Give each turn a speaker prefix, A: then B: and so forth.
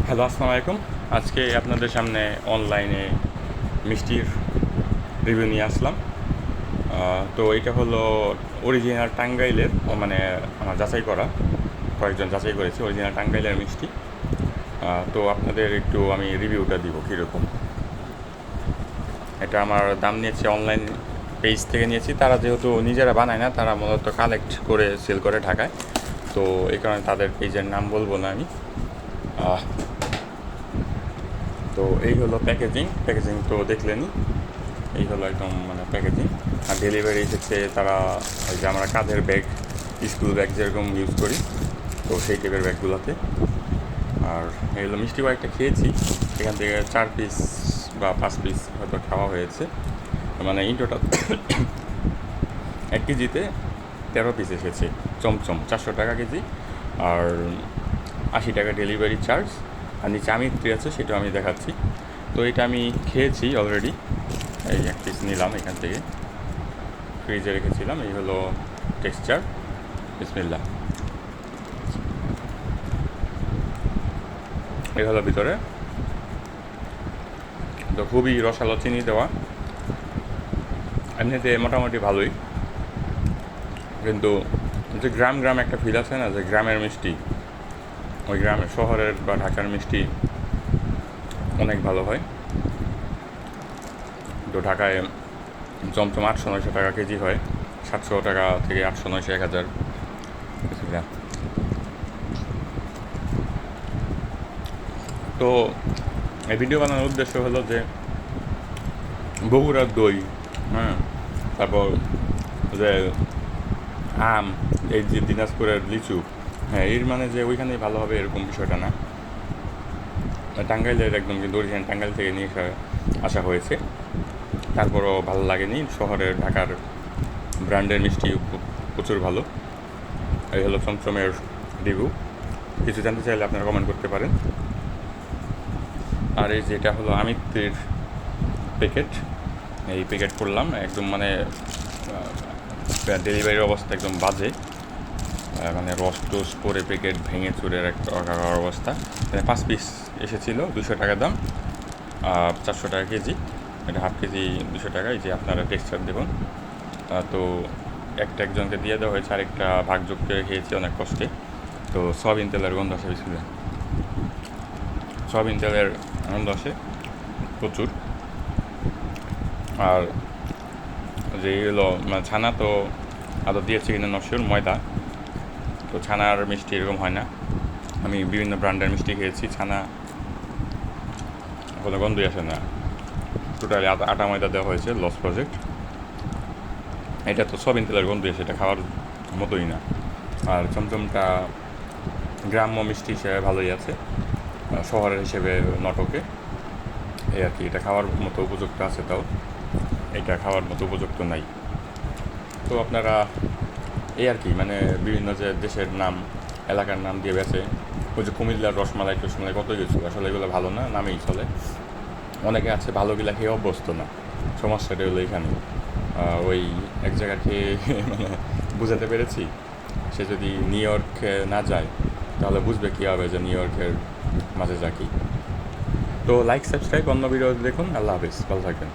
A: Hello, আসসালামু আলাইকুম। আজকে আপনাদের সামনে অনলাইনে মিষ্টির রিভিউ নিয়ে আসলাম। তো এটা হলো অরিজিনাল টাঙ্গাইলের, মানে আমার যাচাই করা, কয়েকজন যাচাই করেছে অরিজিনাল টাঙ্গাইলের মিষ্টি। তো আপনাদের একটু আমি রিভিউটা দিব কীরকম। এটা আমার দাম নিয়েছে অনলাইন পেজ থেকে নিয়েছি। তারা যেহেতু নিজেরা বানায় না, তারা মূলত কালেক্ট করে সেল করে ঢাকায়, তো এই কারণে তাদের পেজের নাম বলবো না আমি। তো এই হলো প্যাকেজিং তো দেখলেনই। এই হলো একদম মানে প্যাকেজিং। আর ডেলিভারি এসেছে তারা, ওই যে আমরা কাঁধের ব্যাগ, স্কুল ব্যাগ যেরকম ইউজ করি, তো সেই টাইপের ব্যাগগুলোতে। আর এই হলো মিষ্টি কয়েকটা খেয়েছি, এখান থেকে 4 পিস বা 5 পিস হয়তো খাওয়া হয়েছে, মানে ইন টোটাল 1 কেজিতে 13 পিস এসেছে। চমচম 400 টাকা কেজি, আর 80 টাকা ডেলিভারি চার্জ। আর নিচে আমিত্রি আছে, সেটাও আমি দেখাচ্ছি। তো এটা আমি খেয়েছি অলরেডি, এই 1 পিস নিলাম এখান থেকে, ফ্রিজে রেখেছিলাম। এই হলো টেক্সচার, বিসমিল্লাহ। এই হলো ভিতরে, তো খুবই রসালো, চিনি দেওয়া, এমনিতে মোটামুটি ভালোই। কিন্তু যে গ্রাম একটা ফিল আছে না, যে গ্রামের মিষ্টি, ওই গ্রামের, শহরের বা ঢাকার মিষ্টি অনেক ভালো হয়। তো ঢাকায় চমচম 800-900 টাকা কেজি হয়, 700 টাকা থেকে 800-900 1000। তো এই ভিডিও বানানোর উদ্দেশ্য হলো যে বগুড়ার দই, হ্যাঁ, তারপর যে আম, এই যে দিনাজপুরের লিচু, হ্যাঁ, এর মানে যে ওইখানেই ভালো হবে এরকম বিষয়টা না। টাঙ্গাইলের একদম কিন্তু অরিজিনাল টাঙ্গাইল থেকে নিয়ে আসা হয়েছে, তারপরও ভালো লাগেনি। শহরের ঢাকার ব্র্যান্ডের মিষ্টি প্রচুর ভালো। এই হলো চমচমের রিভিউ। কিছু জানতে চাইলে আপনারা কমেন্ট করতে পারেন। আর এই যেটা হলো আমিত্রির প্যাকেট, এই প্যাকেট করলাম একদম, মানে ডেলিভারির অবস্থা একদম বাজে, মানে রস টস পরে প্যাকেট ভেঙে চুরের একটা অবস্থা। মানে 5 পিস এসেছিলো, 200 টাকা দাম, 400 টাকা কেজি। এটা হাফ কেজি 200 টাকা। এই যে আপনারা টেক্সচার দেখুন। তো একজনকে দিয়ে দেওয়া হয়েছে, আরেকটা ভাগযোগ করে খেয়েছি অনেক কষ্টে। তো সয়াবিন তেলের গন্ধ আসে, বিস্কুটে সয়াবিন তেলের গন্ধ আসে প্রচুর। আর যে হলো মানে ছানা, তো আদৌ দিয়েছে কিনা নশির ময়দা, তো ছানার মিষ্টি এরকম হয় না। আমি বিভিন্ন ব্র্যান্ডের মিষ্টি খেয়েছি, ছানা কোনো গন্ধই আসে না, টোটালি আটা ময়দা দেওয়া হয়েছে, লস প্রজেক্ট। এটা তো সয়াবিন তেলের গন্ধ এসে, এটা খাওয়ার মতোই না। আর চমচমটা গ্রাম্য মিষ্টি হিসেবে ভালোই আছে, শহরের হিসেবে নটকে, এই আর কি। এটা খাওয়ার মতো উপযুক্ত আছে, তাও এটা খাওয়ার মতো উপযুক্ত নাই। তো আপনারা এই আর কি, মানে বিভিন্ন যে দেশের নাম, এলাকার নাম দিয়ে বেছে, ওই যে কুমিল্লার রসমালাই টসমালাই কত কিছু, আসলে এগুলো ভালো না, নামেই চলে। অনেকে আছে ভালোগুলা খেয়ে অভ্যস্ত না, সমস্যাটা হলো এখানে। ওই এক জায়গা খেয়ে মানে বুঝাতে পেরেছি, সে যদি নিউ ইয়র্কে না যায় তাহলে বুঝবে কী হবে যে নিউ ইয়র্কের মাঝে যা কি। তো লাইক, সাবস্ক্রাইব, অন্য ভিডিও দেখুন। আল্লাহ হাফিজ, ভালো থাকবেন।